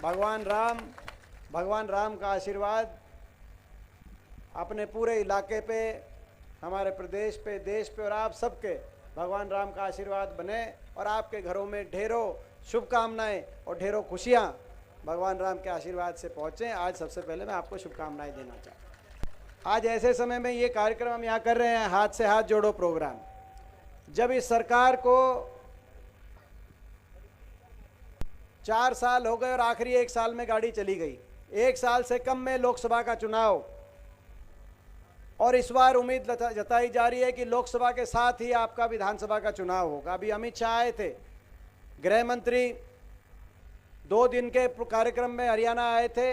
भगवान राम का आशीर्वाद अपने पूरे इलाके पे, हमारे प्रदेश पे, देश पे और आप सबके भगवान राम का आशीर्वाद बने और आपके घरों में ढेरों शुभकामनाएं और ढेरों खुशियां भगवान राम के आशीर्वाद से पहुँचें। आज सबसे पहले मैं आपको शुभकामनाएं देना चाहता हूँ। आज ऐसे समय में ये कार्यक्रम हम यहाँ कर रहे हैं, हाथ से हाथ जोड़ो प्रोग्राम, जब इस सरकार को 4 साल हो गए और आखिरी 1 साल में गाड़ी चली गई, 1 साल से कम में लोकसभा का चुनाव, और इस बार उम्मीद जताई जा रही है कि लोकसभा के साथ ही आपका विधानसभा का चुनाव होगा। अभी अमित शाह आए थे, गृह मंत्री 2 दिन के कार्यक्रम में हरियाणा आए थे,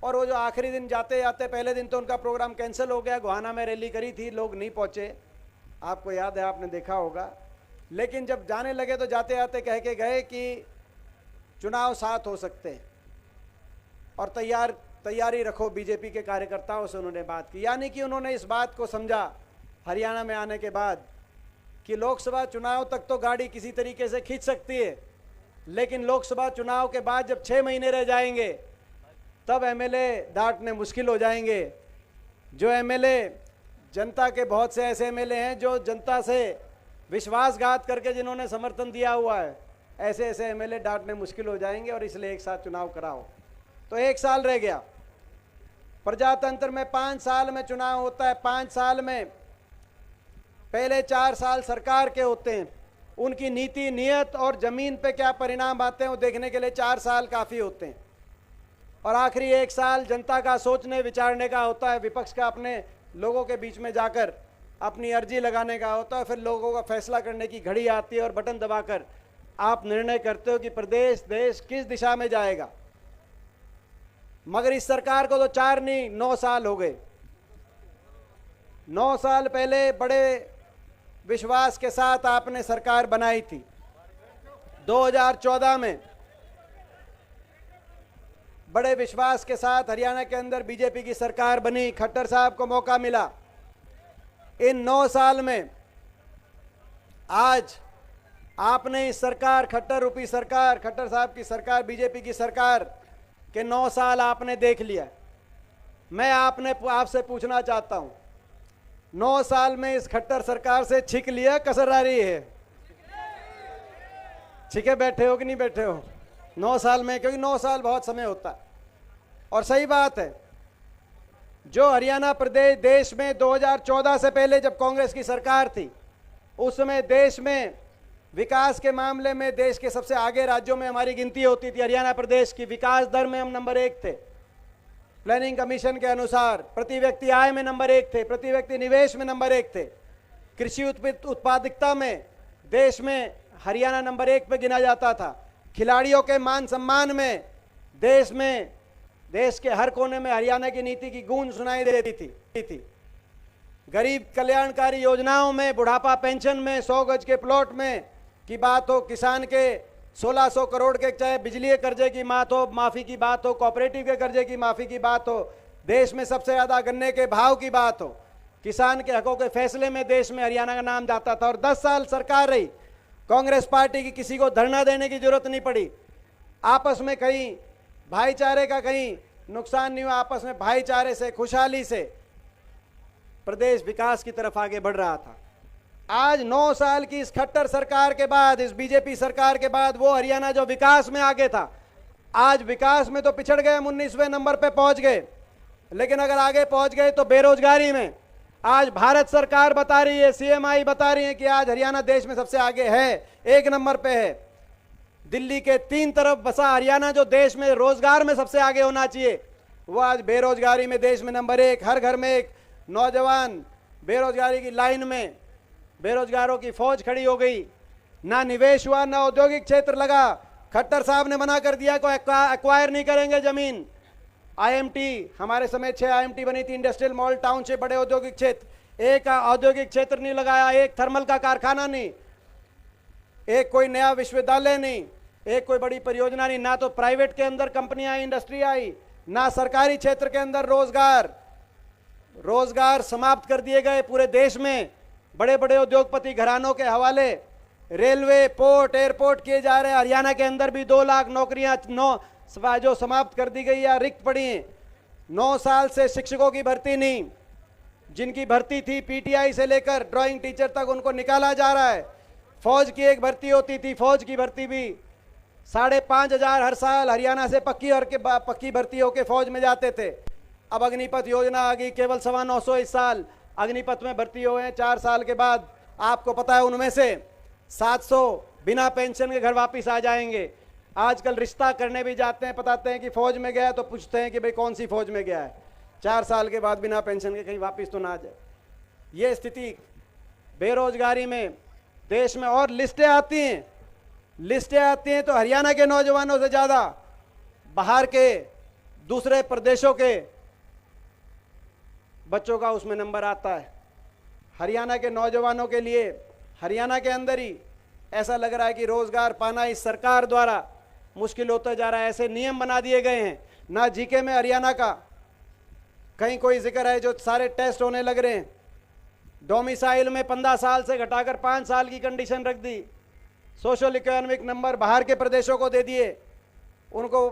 और वो जो आखिरी दिन जाते जाते, पहले दिन तो उनका प्रोग्राम कैंसिल हो गया, गोहाना में रैली करी थी, लोग नहीं पहुंचे, आपको याद है, आपने देखा होगा। लेकिन जब जाने लगे तो जाते जाते कह के गए कि चुनाव साथ हो सकते हैं और तैयारी रखो बीजेपी के कार्यकर्ताओं से उन्होंने बात की। यानी कि उन्होंने इस बात को समझा हरियाणा में आने के बाद कि लोकसभा चुनाव तक तो गाड़ी किसी तरीके से खींच सकती है, लेकिन लोकसभा चुनाव के बाद जब 6 महीने रह जाएंगे तब एमएलए डांटने मुश्किल हो जाएंगे। जो एमएलए, जनता के बहुत से ऐसे एमएलए हैं जो जनता से विश्वासघात करके जिन्होंने समर्थन दिया हुआ है, ऐसे ऐसे एमएलए डांटने मुश्किल हो जाएंगे, और इसलिए एक साथ चुनाव कराओ। तो 1 साल रह गया। प्रजातंत्र में 5 साल में चुनाव होता है। 5 साल में पहले 4 साल सरकार के होते हैं, उनकी नीति नियत और जमीन पे क्या परिणाम आते हैं वो देखने के लिए 4 साल काफ़ी होते हैं, और आखिरी 1 साल जनता का सोचने विचारने का होता है, विपक्ष का अपने लोगों के बीच में जाकर अपनी अर्जी लगाने का होता है। फिर लोगों का फैसला करने की घड़ी आती है और बटन दबाकर आप निर्णय करते हो कि प्रदेश, देश किस दिशा में जाएगा। मगर इस सरकार को तो 4 नहीं 9 साल हो गए। 9 साल पहले बड़े विश्वास के साथ आपने सरकार बनाई थी। 2014 में बड़े विश्वास के साथ हरियाणा के अंदर बीजेपी की सरकार बनी, खट्टर साहब को मौका मिला। इन 9 साल में आज आपने इस सरकार, खट्टर रूपी सरकार, खट्टर साहब की सरकार, बीजेपी की सरकार के 9 साल आपने देख लिया। मैं आपसे पूछना चाहता हूं, 9 साल में इस खट्टर सरकार से छिक लिया, कसर आ रही है? छिके बैठे हो कि नहीं बैठे हो 9 साल में? क्योंकि 9 साल बहुत समय होता है। और सही बात है, जो हरियाणा प्रदेश देश में 2014 से पहले जब कांग्रेस की सरकार थी, उस समय देश में विकास के मामले में देश के सबसे आगे राज्यों में हमारी गिनती होती थी। हरियाणा प्रदेश की विकास दर में हम नंबर 1 थे, प्लानिंग कमीशन के अनुसार। प्रति व्यक्ति आय में नंबर 1 थे, प्रति व्यक्ति निवेश में नंबर 1 थे, कृषि उत्पादकता में देश में हरियाणा नंबर 1 पे गिना जाता था। खिलाड़ियों के मान सम्मान में देश के हर कोने में हरियाणा की नीति की गूंज सुनाई देती थी। गरीब कल्याणकारी योजनाओं में, बुढ़ापा पेंशन में, 100 गज के प्लॉट में की बात हो, किसान के 1600 करोड़ के चाहे बिजली के कर्जे की माफी की बात हो, कोऑपरेटिव के कर्जे की माफी की बात हो, देश में सबसे ज्यादा गन्ने के भाव की बात हो, किसान के हकों के फैसले में देश में हरियाणा का नाम जाता था। और 10 साल सरकार रही कांग्रेस पार्टी की, किसी को धरना देने की जरूरत नहीं पड़ी। आपस में कहीं भाईचारे का कहीं नुकसान नहीं हुआ, आपस में भाईचारे से, खुशहाली से प्रदेश विकास की तरफ आगे बढ़ रहा था। आज 9 साल की इस खट्टर सरकार के बाद, इस बीजेपी सरकार के बाद, वो हरियाणा जो विकास में आगे था, आज विकास में तो पिछड़ गए, 19वें नंबर पे पहुंच गए। लेकिन अगर आगे पहुंच गए तो बेरोजगारी में आज भारत सरकार बता रही है, सीएमआई बता रही है कि आज हरियाणा देश में सबसे आगे है, 1 नंबर पे है। दिल्ली के 3 तरफ बसा हरियाणा जो देश में रोजगार में सबसे आगे होना चाहिए, वो आज बेरोजगारी में देश में नंबर 1। हर घर में एक नौजवान बेरोजगारी की लाइन में, बेरोजगारों की फौज खड़ी हो गई। ना निवेश हुआ, ना औद्योगिक क्षेत्र लगा। खट्टर साहब ने मना कर दिया, को एक्वायर नहीं करेंगे जमीन। आईएमटी, हमारे समय 6 आईएमटी बनी थी, इंडस्ट्रियल मॉल टाउनशिप, बड़े औद्योगिक क्षेत्र। एक औद्योगिक क्षेत्र नहीं लगाया, एक थर्मल का कारखाना नहीं, एक कोई नया विश्वविद्यालय नहीं, एक कोई बड़ी परियोजना नहीं। ना तो प्राइवेट के अंदर कंपनियां आई, इंडस्ट्री आई, ना सरकारी क्षेत्र के अंदर रोजगार समाप्त कर दिए गए पूरे देश में। बड़े बड़े उद्योगपति घरानों के हवाले रेलवे, पोर्ट, एयरपोर्ट किए जा रहे हैं। हरियाणा के अंदर भी 2 लाख नौकरियां जो समाप्त कर दी गई या रिक्त पड़ी हैं। 9 साल से शिक्षकों की भर्ती नहीं, जिनकी भर्ती थी पीटीआई से लेकर ड्राइंग टीचर तक, उनको निकाला जा रहा है। फौज की एक भर्ती होती थी, फौज की भर्ती भी 5,500 हर साल हरियाणा से पक्की भर्ती होकर फौज में जाते थे। अब अग्निपथ योजना आ गई, केवल 925 इस साल अग्निपथ में भर्ती हुए हैं 4 साल के बाद। आपको पता है उनमें से 700 बिना पेंशन के घर वापस आ जाएंगे। आजकल रिश्ता करने भी जाते हैं, बताते हैं कि फौज में गया, तो पूछते हैं कि भाई कौन सी फौज में गया है। 4 साल के बाद बिना पेंशन के कहीं वापस तो ना आ जाए। ये स्थिति बेरोजगारी में देश में। और लिस्टें आती हैं तो हरियाणा के नौजवानों से ज़्यादा बाहर के दूसरे प्रदेशों के बच्चों का उसमें नंबर आता है। हरियाणा के नौजवानों के लिए हरियाणा के अंदर ही ऐसा लग रहा है कि रोजगार पाना इस सरकार द्वारा मुश्किल होता जा रहा है। ऐसे नियम बना दिए गए हैं, ना जीके में हरियाणा का कहीं कोई जिक्र है, जो सारे टेस्ट होने लग रहे हैं। डोमिसाइल में 15 साल से घटाकर 5 साल की कंडीशन रख दी। सोशल इकोनॉमिक नंबर बाहर के प्रदेशों को दे दिए उनको।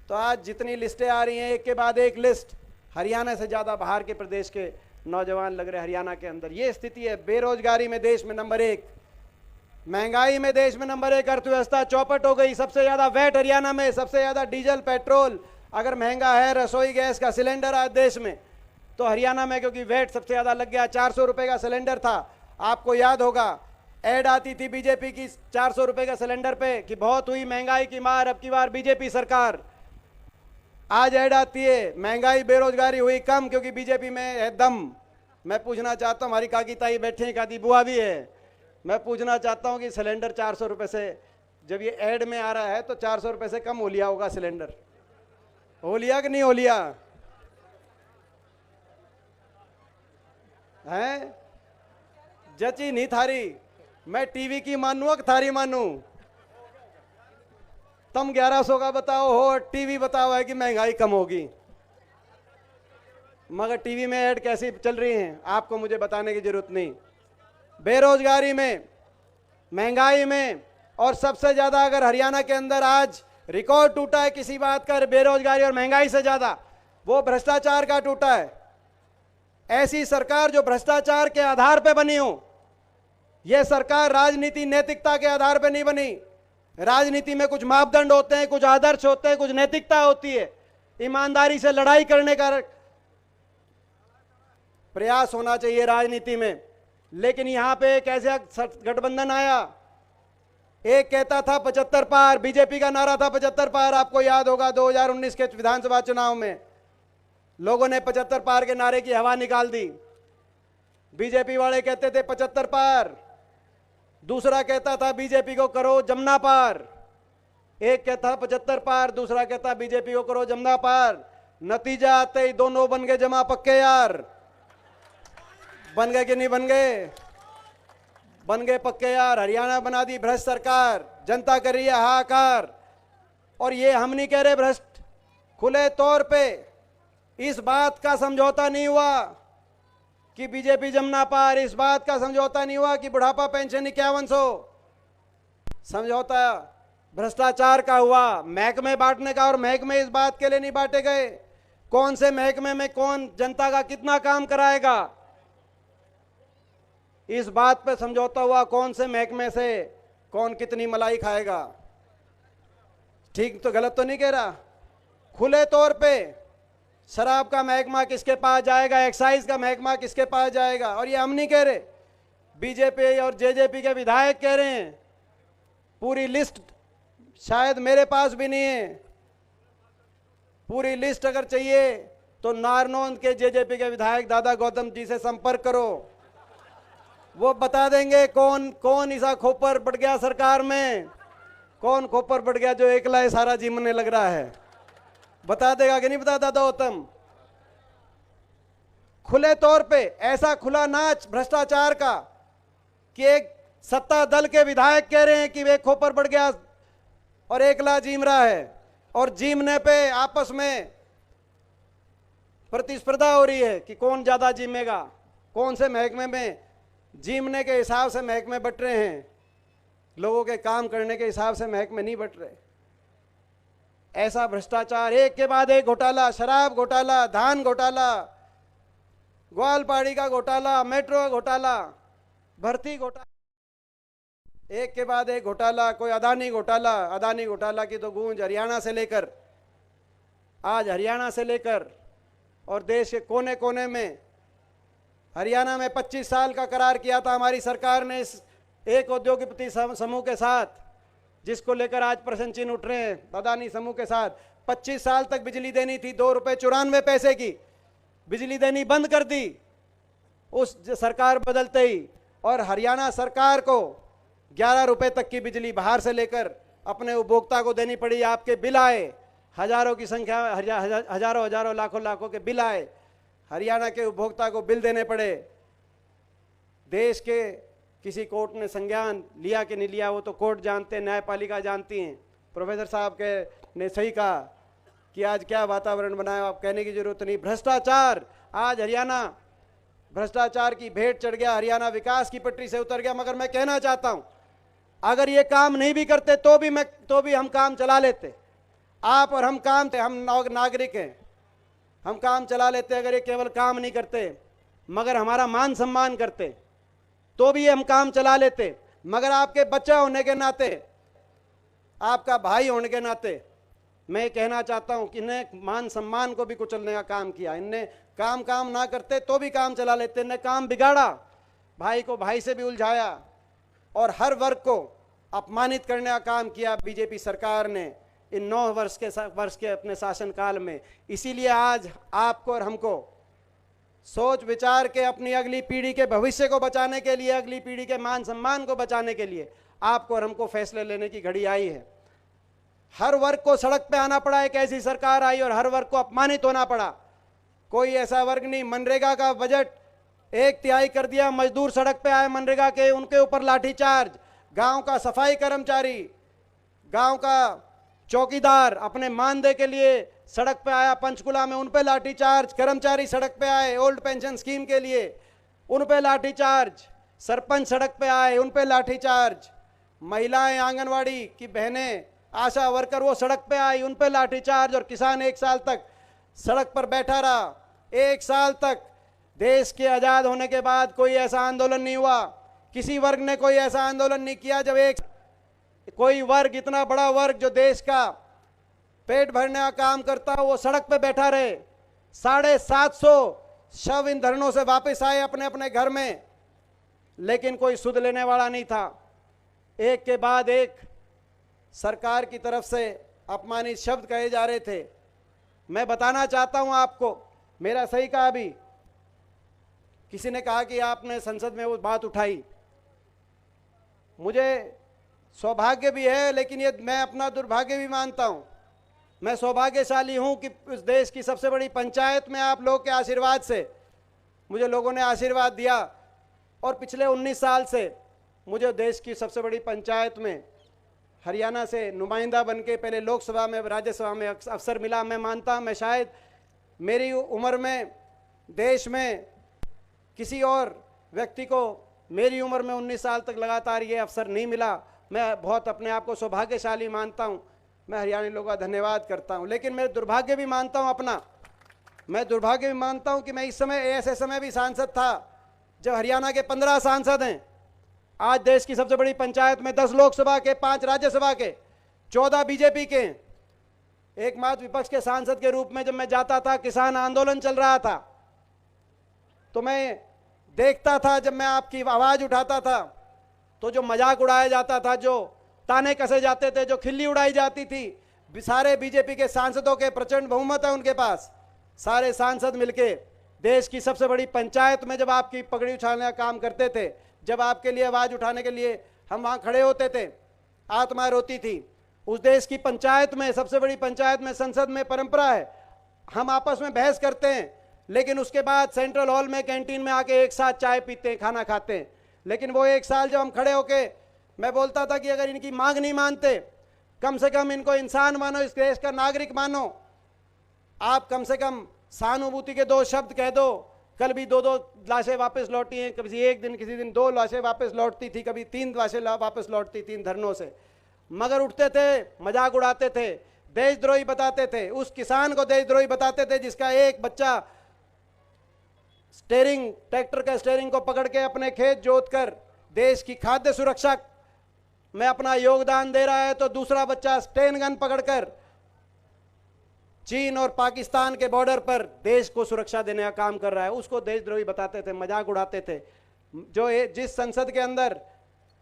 तो आज जितनी लिस्टें आ रही हैं, एक के बाद एक लिस्ट, हरियाणा से ज़्यादा बाहर के प्रदेश के नौजवान लग रहे हरियाणा के अंदर। ये स्थिति है। बेरोजगारी में देश में नंबर 1, महंगाई में देश में नंबर 1, अर्थव्यवस्था चौपट हो गई। सबसे ज़्यादा वैट हरियाणा में, सबसे ज़्यादा डीजल पेट्रोल अगर महंगा है, रसोई गैस का सिलेंडर आज देश में, तो हरियाणा में, क्योंकि वैट सबसे ज़्यादा लग गया। 400 रुपये का सिलेंडर था, आपको याद होगा ऐड आती थी बीजेपी की 400 रुपये का सिलेंडर पे कि बहुत हुई महंगाई की मार, अब की बार बीजेपी सरकार। आज ऐड आती है महंगाई बेरोजगारी हुई कम, क्योंकि बीजेपी में है दम। मैं पूछना चाहता हूँ, हमारी काकी ताई बैठे हैं, काकी बुआ भी है, मैं पूछना चाहता हूँ कि सिलेंडर 400 रुपये से, जब ये ऐड में आ रहा है तो 400 रुपये से कम हो लिया होगा सिलेंडर? हो लिया कि नहीं हो लिया है? जची नहीं थारी। मैं टीवी की मानू कि थारी मानू? तुम 1100 का बताओ हो, टीवी बताओ है कि महंगाई कम होगी। मगर टीवी में ऐड कैसी चल रही हैं आपको मुझे बताने की जरूरत नहीं। बेरोजगारी में, महंगाई में, और सबसे ज्यादा अगर हरियाणा के अंदर आज रिकॉर्ड टूटा है किसी बात का बेरोजगारी और महंगाई से ज्यादा, वो भ्रष्टाचार का टूटा है। ऐसी सरकार जो भ्रष्टाचार के आधार पे बनी हो, यह सरकार राजनीति नैतिकता के आधार पे नहीं बनी। राजनीति में कुछ मापदंड होते हैं, कुछ आदर्श होते हैं, कुछ नैतिकता होती है। ईमानदारी से लड़ाई करने का प्रयास होना चाहिए राजनीति में। लेकिन यहां पे एक ऐसा गठबंधन आया, एक कहता था 75 पार, बीजेपी का नारा था 75 पार। आपको याद होगा 2019 के विधानसभा चुनाव में लोगों ने 75 पार के नारे की हवा निकाल दी। बीजेपी वाले कहते थे 75 पार, दूसरा कहता था बीजेपी को करो जमुना पार। एक कहता 75 पार, दूसरा कहता बीजेपी को करो जमुना पार। नतीजा आते ही दोनों बन गए जमा पक्के यार। बन गए कि नहीं बन गए? बन गए पक्के यार। हरियाणा बना दी भ्रष्ट सरकार, जनता कर रही है हाहाकार। और ये हम नहीं कह रहे भ्रष्ट, खुले तौर पे इस बात का समझौता नहीं हुआ कि बीजेपी जमुना पार, इस बात का समझौता नहीं हुआ कि बुढ़ापा पेंशन 5100। समझौता भ्रष्टाचार का हुआ, महकमे बांटने का। और महकमे इस बात के लिए नहीं बांटे गए कौन से महकमे में कौन जनता का कितना काम कराएगा, इस बात पे समझौता हुआ कौन से महकमे से कौन कितनी मलाई खाएगा। ठीक तो गलत तो नहीं कह रहा? खुले तौर पे शराब का महकमा किसके पास जाएगा, एक्साइज का महकमा किसके पास जाएगा। और ये हम नहीं कह रहे, बीजेपी और जेजेपी के विधायक कह रहे हैं। पूरी लिस्ट शायद मेरे पास भी नहीं है, पूरी लिस्ट अगर चाहिए तो नारनौंद के जेजेपी के विधायक दादा गौतम जी से संपर्क करो, वो बता देंगे कौन कौन ऐसा खोपर बढ़ गया सरकार में, कौन खोपर बढ़ गया जो एकला सारा जीमने लग रहा है। बता देगा कि नहीं बता दादा गौतम? खुले तौर पे ऐसा खुला नाच भ्रष्टाचार का कि एक सत्ता दल के विधायक कह रहे हैं कि वे खोपर बढ़ गया और एकला जीम रहा है, और जीमने पे आपस में प्रतिस्पर्धा हो रही है कि कौन ज्यादा जीमेगा। कौन से महकमे में जीमने के हिसाब से महकमे बट रहे हैं। लोगों के काम करने के हिसाब से महकमे नहीं बट रहे। ऐसा भ्रष्टाचार, एक के बाद एक घोटाला, शराब घोटाला, धान घोटाला, ग्वालपाड़ी का घोटाला, मेट्रो का घोटाला, भर्ती घोटाला, एक के बाद एक घोटाला। कोई अदानी घोटाला, अदानी घोटाला की तो गूंज हरियाणा से लेकर, आज हरियाणा से लेकर और देश के कोने कोने में। हरियाणा में 25 साल का करार किया था हमारी सरकार ने इस एक औद्योगिकपति समूह के साथ, जिसको लेकर आज प्रश्न चिन्ह उठ रहे हैं। अदानी समूह के साथ 25 साल तक बिजली देनी थी, 2 रुपये 94 पैसे की बिजली देनी बंद कर दी उस सरकार बदलते ही। और हरियाणा सरकार को 11 रुपये तक की बिजली बाहर से लेकर अपने उपभोक्ता को देनी पड़ी। आपके बिल आए, हजारों की संख्या, हजारों लाखों के बिल आए, हरियाणा के उपभोक्ता को बिल देने पड़े। देश के किसी कोर्ट ने संज्ञान लिया कि नहीं लिया वो तो कोर्ट जानते हैं, न्यायपालिका जानती हैं। प्रोफेसर साहब ने सही कहा कि आज क्या वातावरण बनाया, आप कहने की जरूरत नहीं। भ्रष्टाचार, आज हरियाणा भ्रष्टाचार की भेंट चढ़ गया, हरियाणा विकास की पटरी से उतर गया। मगर मैं कहना चाहता हूं, अगर ये काम नहीं भी करते तो भी हम काम चला लेते। आप और हम काम थे, हम नागरिक हैं, हम काम चला लेते। अगर ये केवल काम नहीं करते मगर हमारा मान सम्मान करते तो भी हम काम चला लेते। मगर आपके बच्चा होने के नाते, आपका भाई होने के नाते मैं कहना चाहता हूं कि इन्हें मान सम्मान को भी कुचलने का काम किया। इनने काम ना करते तो भी काम चला लेते। इन्हें काम बिगाड़ा, भाई को भाई से भी उलझाया और हर वर्ग को अपमानित करने का काम किया बीजेपी सरकार ने इन 9 वर्ष के अपने शासनकाल में। इसीलिए आज आपको और हमको सोच विचार के अपनी अगली पीढ़ी के भविष्य को बचाने के लिए, अगली पीढ़ी के मान सम्मान को बचाने के लिए आपको और हमको फैसले लेने की घड़ी आई है। हर वर्ग को सड़क पे आना पड़ा, एक ऐसी सरकार आई और हर वर्ग को अपमानित होना पड़ा। कोई ऐसा वर्ग नहीं। मनरेगा का बजट 1/3 कर दिया, मजदूर सड़क पे आए मनरेगा के, उनके ऊपर लाठीचार्ज। गांव का सफाई कर्मचारी, गांव का चौकीदार अपने मानदेय के लिए सड़क पे आया पंचकुला में, उन पे लाठीचार्ज। कर्मचारी सड़क पे आए ओल्ड पेंशन स्कीम के लिए, उन पे लाठीचार्ज। सरपंच सड़क पे आए, उन पे लाठीचार्ज। महिलाएं, आंगनवाड़ी की बहनें, आशा वर्कर वो सड़क पे आई, उन पे लाठीचार्ज। और किसान 1 साल तक सड़क पर बैठा रहा। 1 साल तक देश के आजाद होने के बाद कोई ऐसा आंदोलन नहीं हुआ, किसी वर्ग ने कोई ऐसा आंदोलन नहीं किया जब कोई वर्ग, इतना बड़ा वर्ग जो देश का पेट भरने का काम करता हो, वो सड़क पे बैठा रहे। 750 शव इन धरनों से वापस आए अपने अपने घर में, लेकिन कोई सुध लेने वाला नहीं था। एक के बाद एक सरकार की तरफ से अपमानित शब्द कहे जा रहे थे। मैं बताना चाहता हूं आपको, मेरा सही कहा, अभी किसी ने कहा कि आपने संसद में वो बात उठाई। मुझे सौभाग्य भी है, लेकिन ये मैं अपना दुर्भाग्य भी मानता हूं। मैं सौभाग्यशाली हूं कि इस देश की सबसे बड़ी पंचायत में आप लोग के आशीर्वाद से मुझे लोगों ने आशीर्वाद दिया और पिछले 19 साल से मुझे देश की सबसे बड़ी पंचायत में हरियाणा से नुमाइंदा बनके पहले लोकसभा में, राज्यसभा में अवसर मिला। मैं मानता हूं मैं शायद मेरी उम्र में देश में किसी और व्यक्ति को मेरी उम्र में 19 साल तक लगातार ये अवसर नहीं मिला। मैं बहुत अपने आप को सौभाग्यशाली मानता हूं। मैं हरियाणवी लोगों का धन्यवाद करता हूं, लेकिन मैं दुर्भाग्य भी मानता हूं अपना। मैं दुर्भाग्य भी मानता हूं कि मैं इस समय ऐसे समय भी सांसद था जब हरियाणा के 15 सांसद हैं। आज देश की सबसे बड़ी पंचायत में 10 लोकसभा के, 5 राज्यसभा के, 14 बीजेपी के। एकमात्र विपक्ष के सांसद के रूप में जब मैं जाता था, किसान आंदोलन चल रहा था, तो मैं देखता था, जब मैं आपकी आवाज उठाता था तो जो मजाक उड़ाया जाता था, जो ताने कसे जाते थे, जो खिल्ली उड़ाई जाती थी। सारे बीजेपी के सांसदों के प्रचंड बहुमत है उनके पास। सारे सांसद मिलके देश की सबसे बड़ी पंचायत में जब आपकी पगड़ी उछालने का काम करते थे, जब आपके लिए आवाज उठाने के लिए हम वहां खड़े होते थे, आत्मा रोती थी। उस देश की पंचायत में, सबसे बड़ी पंचायत में, संसद में परंपरा है हम आपस में बहस करते हैं, लेकिन उसके बाद सेंट्रल हॉल में, कैंटीन में आके एक साथ चाय पीते हैं, खाना खाते हैं। लेकिन वो 1 साल जब हम खड़े होके, मैं बोलता था कि अगर इनकी मांग नहीं मानते, कम से कम इनको इंसान मानो, इस देश का नागरिक मानो। आप कम से कम सहानुभूति के 2 शब्द कह दो, कल भी 2-2 लाशें वापस लौटी हैं, कभी एक दिन किसी दिन 2 लाशें वापस लौटती थी, कभी 3 लाशें वापस लौटती थी इन धरनों से। मगर उठते थे, मजाक उड़ाते थे, देशद्रोही बताते थे, उस किसान को देशद्रोही बताते थे जिसका एक बच्चा स्टीयरिंग, ट्रैक्टर का स्टीयरिंग को पकड़ के अपने खेत जोतकर देश की खाद्य सुरक्षा में अपना योगदान दे रहा है, तो दूसरा बच्चा स्टेन गन पकड़कर चीन और पाकिस्तान के बॉर्डर पर देश को सुरक्षा देने का काम कर रहा है, उसको देशद्रोही बताते थे, मजाक उड़ाते थे। जिस संसद के अंदर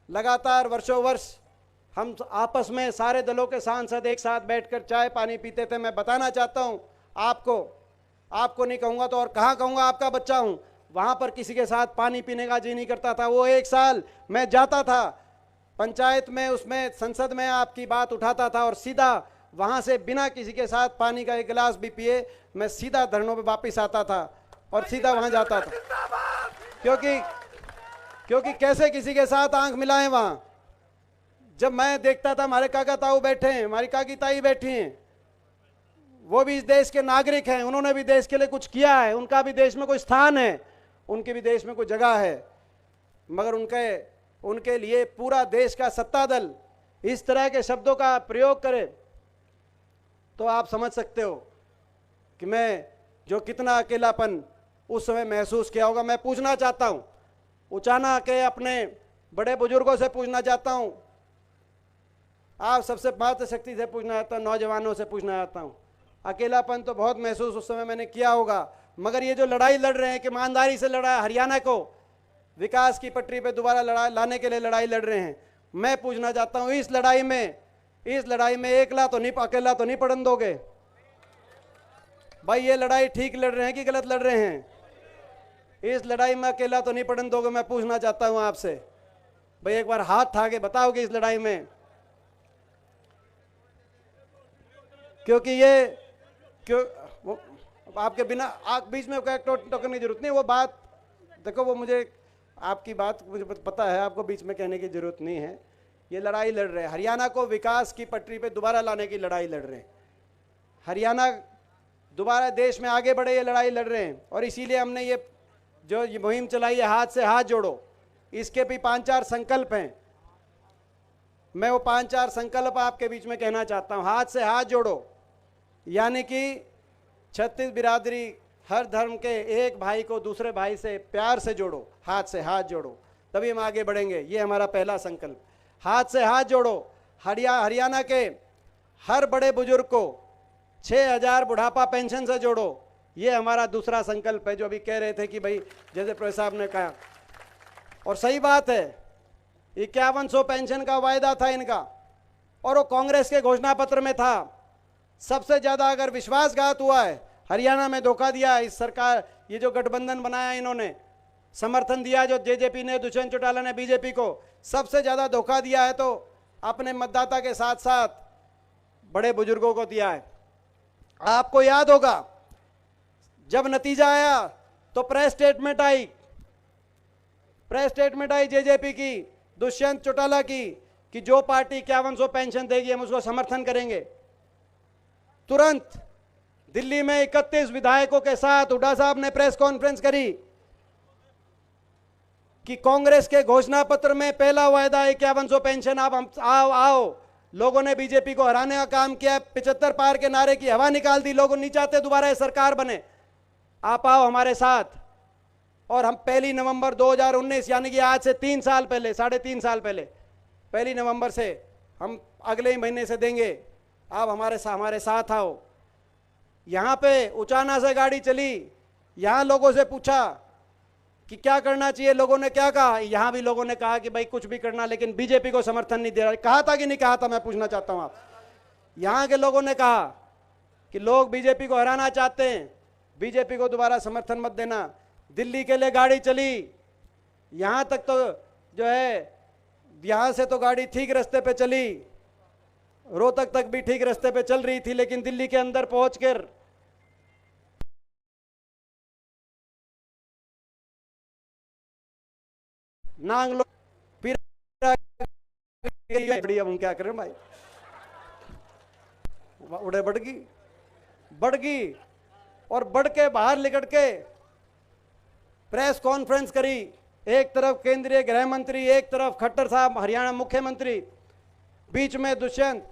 लगातार वर्षों वर्ष हम आपस में सारे दलों के सांसद एक साथ बैठकर चाय पानी पीते थे, मैं बताना चाहता हूं आपको नहीं कहूंगा तो और कहां कहूंगा, आपका बच्चा हूं, वहां पर किसी के साथ पानी पीने का जी नहीं करता था। वो एक साल मैं जाता था पंचायत में, उसमें संसद में आपकी बात उठाता था और सीधा वहां से बिना किसी के साथ पानी का एक गिलास भी पिए मैं सीधा धरनों पे वापस आता था और सीधा वहां जाता था, क्योंकि कैसे किसी के साथ आंख मिलाएं। वहां जब मैं देखता था हमारे काका ताऊ बैठे हैं, हमारी काकी ताई बैठी हैं, वो भी इस देश के नागरिक हैं, उन्होंने भी देश के लिए कुछ किया है, उनका भी देश में कोई स्थान है, उनकी भी देश में कोई जगह है, मगर उनके लिए पूरा देश का सत्ता दल इस तरह के शब्दों का प्रयोग करे तो आप समझ सकते हो कि मैं जो कितना अकेलापन उस समय महसूस किया होगा। मैं पूछना चाहता हूं, उचाना के अपने बड़े बुजुर्गों से पूछना चाहता हूं, आप सबसे मातृशक्ति से पूछना चाहता हूं, नौजवानों से पूछना चाहता हूं, अकेलापन तो बहुत महसूस उस समय मैंने किया होगा, मगर ये जो लड़ाई लड़ रहे हैं कि ईमानदारी से लड़ा, हरियाणा को विकास की पटरी पे दोबारा लाने के लिए लड़ाई लड़ रहे हैं, मैं पूछना चाहता हूं इस लड़ाई में अकेला तो नहीं पड़न दोगे भाई? ये लड़ाई ठीक लड़ रहे हैं कि गलत लड़ रहे हैं? इस लड़ाई में अकेला तो नहीं पड़न दोगे? मैं पूछना चाहता हूं आपसे भाई, एक बार हाथ उठा के बताओगे इस लड़ाई में? क्योंकि आपके बिना आप बीच में टोकने की जरूरत नहीं, वो बात देखो, वो मुझे आपकी बात मुझे पता है, आपको बीच में कहने की जरूरत नहीं है। ये लड़ाई लड़ रहे हैं, हरियाणा को विकास की पटरी पे दोबारा लाने की लड़ाई लड़ रहे हैं, हरियाणा दोबारा देश में आगे बढ़े, ये लड़ाई लड़ रहे हैं। और इसीलिए हमने ये मुहिम चलाई है, हाथ से हाथ जोड़ो। इसके भी 5-4 संकल्प हैं, मैं वो 5-4 संकल्प आपके बीच में कहना चाहता हूं। हाथ से हाथ जोड़ो यानी कि 36 बिरादरी, हर धर्म के एक भाई को दूसरे भाई से प्यार से जोड़ो, हाथ से हाथ जोड़ो, तभी हम आगे बढ़ेंगे। ये हमारा पहला संकल्प, हाथ से हाथ जोड़ो। हरियाणा के हर बड़े बुजुर्ग को 6,000 बुढ़ापा पेंशन से जोड़ो, ये हमारा दूसरा संकल्प है। जो अभी कह रहे थे कि भाई जैसे प्रोफेसर साहब ने कहा, और सही बात है, 5100 पेंशन का वायदा था इनका, और वो कांग्रेस के घोषणा पत्र में था। सबसे ज्यादा अगर विश्वासघात हुआ है, हरियाणा में धोखा दिया इस सरकार, ये जो गठबंधन बनाया इन्होंने, समर्थन दिया जो जेजेपी ने, दुष्यंत चौटाला ने बीजेपी को, सबसे ज्यादा धोखा दिया है तो अपने मतदाता के साथ साथ बड़े बुजुर्गों को दिया है। आपको याद होगा जब नतीजा आया तो प्रेस स्टेटमेंट आई जेजेपी की, दुष्यंत चौटाला की, कि जो पार्टी 5100 पेंशन देगी हम उसको समर्थन करेंगे। तुरंत दिल्ली में 31 विधायकों के साथ हुड्डा साहब ने प्रेस कॉन्फ्रेंस करी कि कांग्रेस के घोषणा पत्र में पहला वायदा 5100 पेंशन, आप हम आओ। लोगों ने बीजेपी को हराने का काम किया, 75 पार के नारे की हवा निकाल दी। लोग नहीं चाहते दोबारा सरकार बने, आप आओ हमारे साथ। और हम 1 नवंबर 2019 यानी कि आज से 3 साल पहले, 3.5 साल पहले, 1 नवंबर से हम अगले ही महीने से देंगे, आप हमारे साथ आओ। यहां पे उचाना से गाड़ी चली, यहां लोगों से पूछा कि क्या करना चाहिए, लोगों ने क्या कहा? यहां भी लोगों ने कहा कि भाई कुछ भी करना, लेकिन बीजेपी को समर्थन नहीं दे रहा। कहा था कि नहीं कहा था? मैं पूछना चाहता हूं आप। यहां के लोगों ने कहा कि लोग बीजेपी को हराना चाहते हैं, बीजेपी को दोबारा समर्थन मत देना। दिल्ली के लिए गाड़ी चली, यहां तक तो जो है, यहां से तो गाड़ी ठीक रास्ते पे चली, रोहतक तक भी ठीक रास्ते पे चल रही थी, लेकिन दिल्ली के अंदर पहुंचकर नांग लो, फिर हम क्या करें भाई, उड़े बढ़ गई और बढ़ के बाहर निकट के प्रेस कॉन्फ्रेंस करी, एक तरफ केंद्रीय गृह मंत्री, एक तरफ खट्टर साहब हरियाणा मुख्यमंत्री, बीच में दुष्यंत।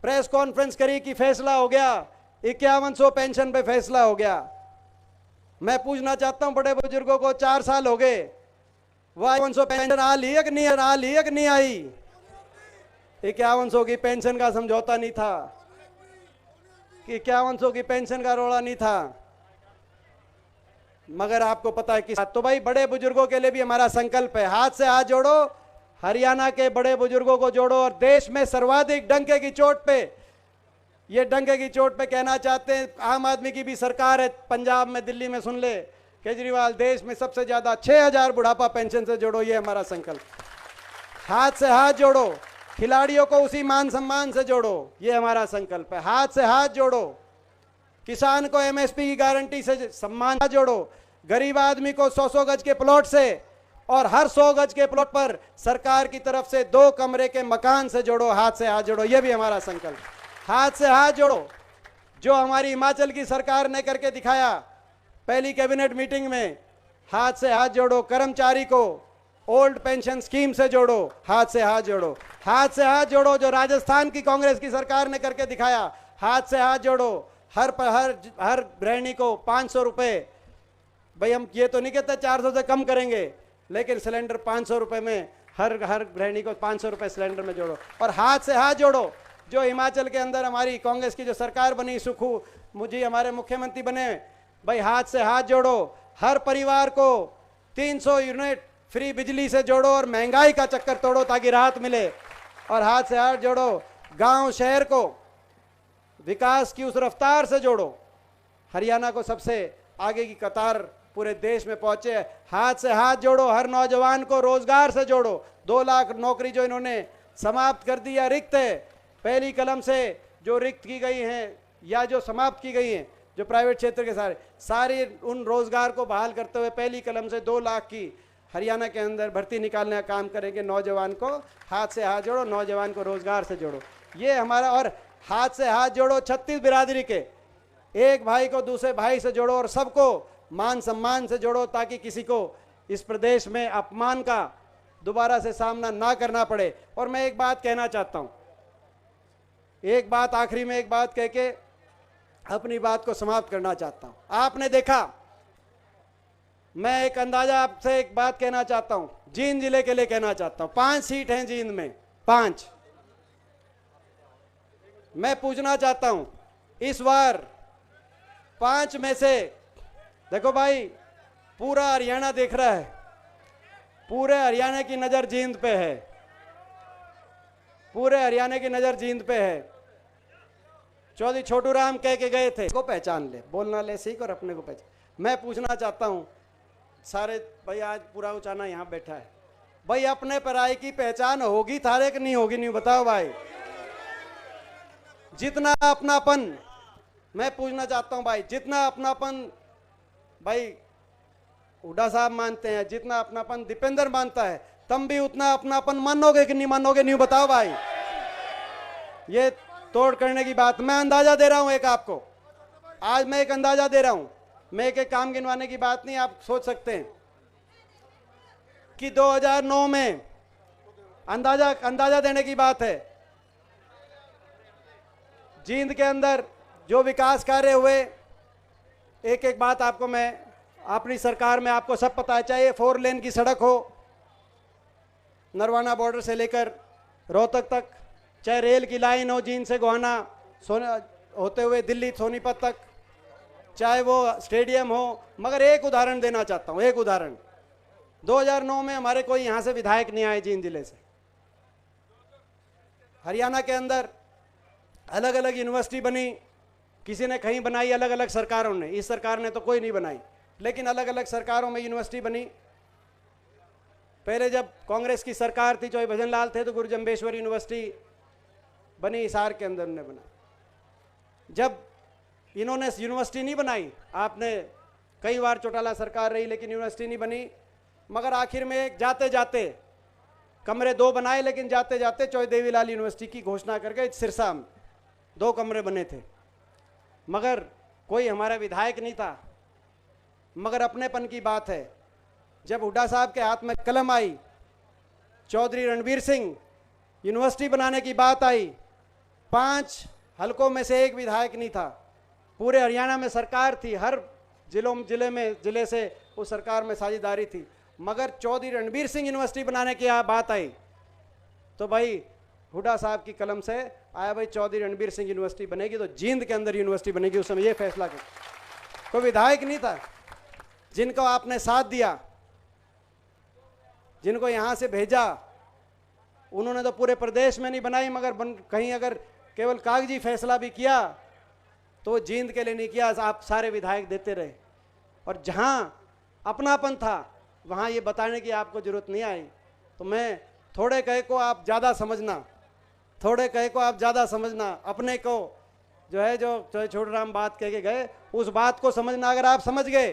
प्रेस कॉन्फ्रेंस करी कि फैसला हो गया, 5100 पेंशन पे फैसला हो गया। मैं पूछना चाहता हूं बड़े बुजुर्गों को, 4 साल हो गए, वह 5100 पेंशन आ ली है कि नहीं आई? 5100 की पेंशन का समझौता नहीं था कि 5100 की पेंशन का रोड़ा नहीं था, मगर आपको पता है कि तो भाई बड़े बुजुर्गों के लिए भी हमारा संकल्प है, हाथ से हाथ जोड़ो, हरियाणा के बड़े बुजुर्गों को जोड़ो। और देश में सर्वाधिक डंके की चोट पे, ये डंके की चोट पे कहना चाहते हैं, आम आदमी की भी सरकार है पंजाब में, दिल्ली में, सुन ले केजरीवाल, देश में सबसे ज्यादा 6000 बुढ़ापा पेंशन से जोड़ो, ये हमारा संकल्प। हाथ से हाथ जोड़ो, खिलाड़ियों को उसी मान सम्मान से जोड़ो, ये हमारा संकल्प है। हाथ से हाथ जोड़ो, किसान को एमएसपी की गारंटी से सम्मान जोड़ो, गरीब आदमी को 100-100 गज के प्लॉट से और हर 100 गज के प्लॉट पर सरकार की तरफ से 2 कमरे के मकान से जोड़ो। हाथ से हाथ जोड़ो, ये भी हमारा संकल्प। हाथ से हाथ जोड़ो, जो हमारी हिमाचल की सरकार ने करके दिखाया पहली कैबिनेट मीटिंग में। हाथ से हाथ जोड़ो, कर्मचारी को ओल्ड पेंशन स्कीम से जोड़ो, हाथ से हाथ जोड़ो। हाथ से हाथ जोड़ो, जो राजस्थान की कांग्रेस की सरकार ने करके दिखाया, हाथ से हाथ जोड़ो। हर गृहिणी को 500 रुपए, भाई हम ये तो नहीं कहते 400 से कम करेंगे, लेकिन सिलेंडर 500 रुपए में हर गृहिणी को 500 रुपए सिलेंडर में जोड़ो। और हाथ से हाथ जोड़ो, जो हिमाचल के अंदर हमारी कांग्रेस की जो सरकार बनी, सुखू मुझे हमारे मुख्यमंत्री बने, भाई हाथ से हाथ जोड़ो। हर परिवार को 300 यूनिट फ्री बिजली से जोड़ो और महंगाई का चक्कर तोड़ो ताकि राहत मिले। और हाथ से हाथ जोड़ो, गांव शहर को विकास की उस रफ्तार से जोड़ो, हरियाणा को सबसे आगे की कतार पूरे देश में पहुंचे। हाथ से हाथ जोड़ो, हर नौजवान को रोजगार से जोड़ो। 2 लाख नौकरी जो इन्होंने समाप्त कर दी या रिक्त है, पहली कलम से जो रिक्त की गई हैं या जो समाप्त की गई हैं, जो प्राइवेट क्षेत्र के सारे उन रोजगार को बहाल करते हुए पहली कलम से 2 लाख की हरियाणा के अंदर भर्ती निकालने का काम करेंगे। नौजवान को हाथ से हाथ जोड़ो, नौजवान को रोजगार से जोड़ो, ये हमारा। और हाथ से हाथ जोड़ो 36 बिरादरी के, एक भाई को दूसरे भाई से जोड़ो और सबको मान सम्मान से जोड़ो, ताकि किसी को इस प्रदेश में अपमान का दोबारा से सामना ना करना पड़े। और मैं एक बात कहना चाहता हूं, एक बात आखिरी में, एक बात कह के अपनी बात को समाप्त करना चाहता हूं। आपने देखा, मैं एक अंदाजा आपसे एक बात कहना चाहता हूं, जींद जिले के लिए कहना चाहता हूं। 5 सीट हैं जींद में, 5। मैं पूछना चाहता हूं, इस बार 5 में से, देखो भाई पूरा हरियाणा देख रहा है, पूरे हरियाणा की नजर जींद पे है, पूरे हरियाणा की नजर जींद पे है। चौधरी छोटू राम कह के गए थे, को पहचान ले, बोलना ले सीख और अपने को पहचान। मैं पूछना चाहता हूं सारे भाई, आज पूरा उचाना यहां बैठा है भाई, अपने पराई की पहचान होगी थारे कि नहीं होगी? नहीं बताओ भाई। जितना अपनापन, मैं पूछना चाहता हूं भाई, जितना अपनापन भाई हुड्डा साहब मानते हैं, जितना अपनापन दीपेंद्र मानता है, तुम भी उतना अपनापन मानोगे कि नहीं मानोगे? नहीं बताओ भाई। ये तोड़ करने की बात, मैं अंदाजा दे रहा हूं एक आपको, आज मैं एक अंदाजा दे रहा हूं, मैं एक काम गिनवाने की बात नहीं, आप सोच सकते हैं कि 2009 में अंदाजा देने की बात है, जींद के अंदर जो विकास कार्य हुए, एक एक बात आपको मैं, अपनी सरकार में आपको सब पता है, चाहे 4 लेन की सड़क हो नरवाना बॉर्डर से लेकर रोहतक तक, चाहे रेल की लाइन हो जींद से गोहाना होते हुए दिल्ली सोनीपत तक, चाहे वो स्टेडियम हो। मगर एक उदाहरण देना चाहता हूं, एक उदाहरण, 2009 में हमारे कोई यहां से विधायक नहीं आए जींद जिले से। हरियाणा के अंदर अलग अलग यूनिवर्सिटी बनी, किसी ने कहीं बनाई, अलग अलग सरकारों ने, इस सरकार ने तो कोई नहीं बनाई, लेकिन अलग अलग सरकारों में यूनिवर्सिटी बनी। पहले जब कांग्रेस की सरकार थी, चाहे भजन लाल थे, तो गुरु जम्बेश्वर यूनिवर्सिटी बनी, हिसार के अंदर उन्होंने बना। जब इन्होंने यूनिवर्सिटी नहीं बनाई, आपने कई बार चौटाला सरकार रही लेकिन यूनिवर्सिटी नहीं बनी, मगर आखिर में जाते जाते कमरे 2 बनाए, लेकिन जाते जाते चौधरी देवीलाल यूनिवर्सिटी की घोषणा करके सिरसा में 2 कमरे बने थे, मगर कोई हमारा विधायक नहीं था, मगर अपनेपन की बात है। जब हुड्डा साहब के हाथ में कलम आई, चौधरी रणवीर सिंह यूनिवर्सिटी बनाने की बात आई, 5 हलकों में से एक विधायक नहीं था, पूरे हरियाणा में सरकार थी, हर जिले से उस सरकार में साझेदारी थी, मगर चौधरी रणवीर सिंह यूनिवर्सिटी बनाने की बात आई तो भाई हुड्डा साहब की कलम से आया, भाई चौधरी रणवीर सिंह यूनिवर्सिटी बनेगी तो जींद के अंदर यूनिवर्सिटी बनेगी। उस समय ये फैसला किया, कोई विधायक नहीं था जिनको आपने साथ दिया, जिनको यहां से भेजा, उन्होंने तो पूरे प्रदेश में नहीं बनाई, मगर कहीं अगर केवल कागजी फैसला भी किया तो जींद के लिए नहीं किया, आप सारे विधायक देते रहे। और जहां अपनापन था वहां ये बताने की आपको जरूरत नहीं आई। तो मैं थोड़े कहे को आप ज़्यादा समझना, थोड़े कहे को आप ज़्यादा समझना, अपने को जो है जो छोटूराम बात कह के गए उस बात को समझना। अगर आप समझ गए,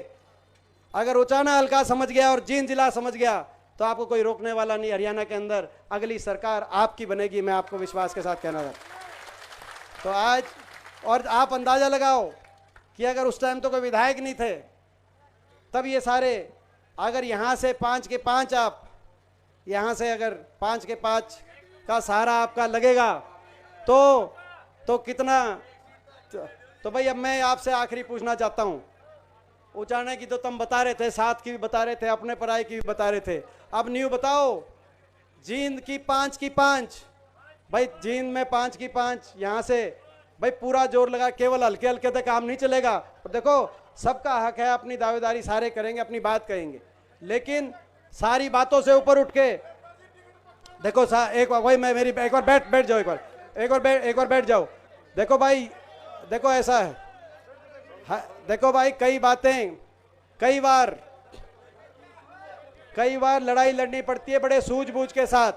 अगर उचाना हल्का समझ गया और जींद जिला समझ गया तो आपको कोई रोकने वाला नहीं। हरियाणा के अंदर अगली सरकार आपकी बनेगी, मैं आपको विश्वास के साथ कहना चाहता हूं। तो आज और आप अंदाजा लगाओ कि अगर उस टाइम तो कोई विधायक नहीं थे, तब ये सारे, अगर यहाँ से 5 के 5 आप यहाँ से अगर 5 के 5 का सहारा आपका लगेगा तो कितना। तो भाई अब मैं आपसे आखिरी पूछना चाहता हूँ, उचाने की तो तुम बता रहे थे, 7 की भी बता रहे थे, अपने पराई की भी बता रहे थे, अब न्यू बताओ जींद की 5 की 5। भाई जींद में 5 की 5, यहाँ से भाई पूरा जोर लगा, केवल हल्के हल्के तक काम नहीं चलेगा। और देखो सबका हक है, अपनी दावेदारी सारे करेंगे, अपनी बात कहेंगे, लेकिन सारी बातों से ऊपर उठ के देखो एक बार, भाई मैं मेरी एक बार बैठ जाओ, एक बार बैठ जाओ। देखो भाई, देखो ऐसा है, देखो भाई कई बातें कई बार लड़ाई लड़नी पड़ती है बड़े सूझबूझ के साथ,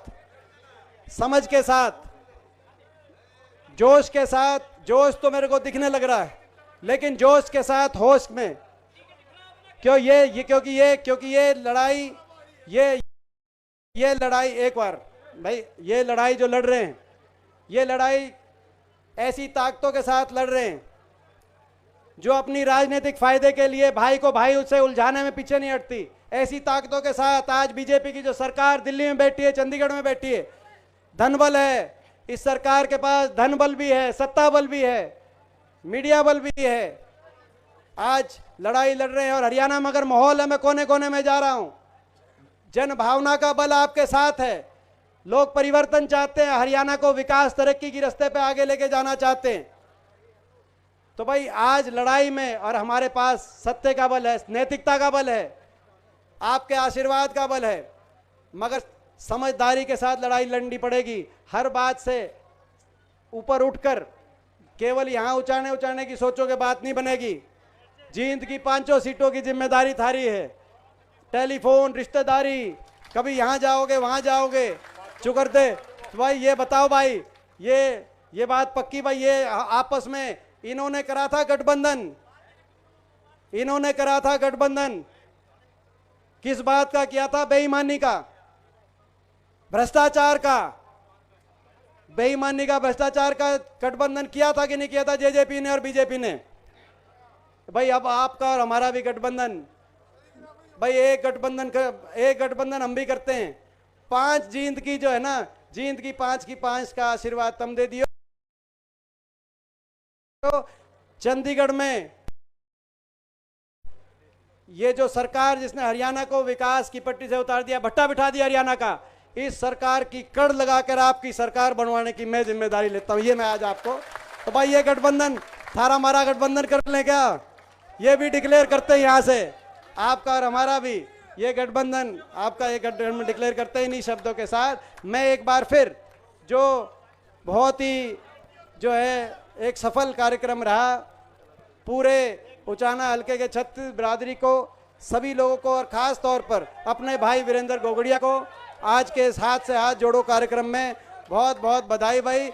समझ के साथ, जोश के साथ। जोश तो मेरे को दिखने लग रहा है, लेकिन जोश के साथ होश में, क्योंकि ये लड़ाई एक बार भाई, ये लड़ाई जो लड़ रहे हैं, ये लड़ाई ऐसी ताकतों के साथ लड़ रहे हैं जो अपनी राजनीतिक फायदे के लिए भाई को भाई उससे उलझाने में पीछे नहीं हटती। ऐसी ताकतों के साथ आज बीजेपी की जो सरकार दिल्ली में बैठी है, चंडीगढ़ में बैठी है, धनबल है, इस सरकार के पास धन बल भी है, सत्ता बल भी है, मीडिया बल भी है। आज लड़ाई लड़ रहे हैं और हरियाणा में अगर माहौल है, मैं कोने कोने में जा रहा हूं, जन भावना का बल आपके साथ है, लोग परिवर्तन चाहते हैं, हरियाणा को विकास तरक्की की रास्ते पे आगे लेके जाना चाहते हैं। तो भाई आज लड़ाई में और हमारे पास सत्य का बल है, नैतिकता का बल है, आपके आशीर्वाद का बल है, मगर समझदारी के साथ लड़ाई लड़नी पड़ेगी। हर बात से ऊपर उठकर केवल यहां उचाने की सोचोगे बात नहीं बनेगी। जींद की 5 सीटों की जिम्मेदारी थारी है, टेलीफोन, रिश्तेदारी, कभी यहां जाओगे वहां जाओगे, चुकरते। तो भाई ये बताओ भाई, ये बात पक्की भाई, ये आपस में इन्होंने करा था गठबंधन, किस बात का किया था? बेईमानी का, भ्रष्टाचार का, बेईमानी का, भ्रष्टाचार का गठबंधन किया था कि नहीं किया था जेजेपी ने और बीजेपी ने? भाई अब आपका और हमारा भी गठबंधन, भाई एक गठबंधन हम भी करते हैं। 5 जींद की जो है ना, जींद की 5 की 5 का आशीर्वाद तुम दे दियो। चंडीगढ़ में ये जो सरकार जिसने हरियाणा को विकास की पट्टी से उतार दिया, भट्टा बिठा दिया हरियाणा का, इस सरकार की कड़ लगाकर आपकी सरकार बनवाने की मैं जिम्मेदारी लेता हूं। ये मैं आज आपको, तो भाई ये गठबंधन थारा मारा गठबंधन कर लें क्या? ये भी डिक्लेयर करते हैं यहां से, आपका और हमारा भी ये गठबंधन, आपका ये गठबंधन डिक्लेयर करते हैं इन्हीं शब्दों के साथ। मैं एक बार फिर जो बहुत ही जो है एक सफल कार्यक्रम रहा, पूरे उचाना हल्के के छत्तीस बिरादरी को, सभी लोगों को और खास तौर पर अपने भाई वीरेंद्र गोगड़िया को आज के इस हाथ से हाथ जोड़ो कार्यक्रम में बहुत बहुत बधाई भाई।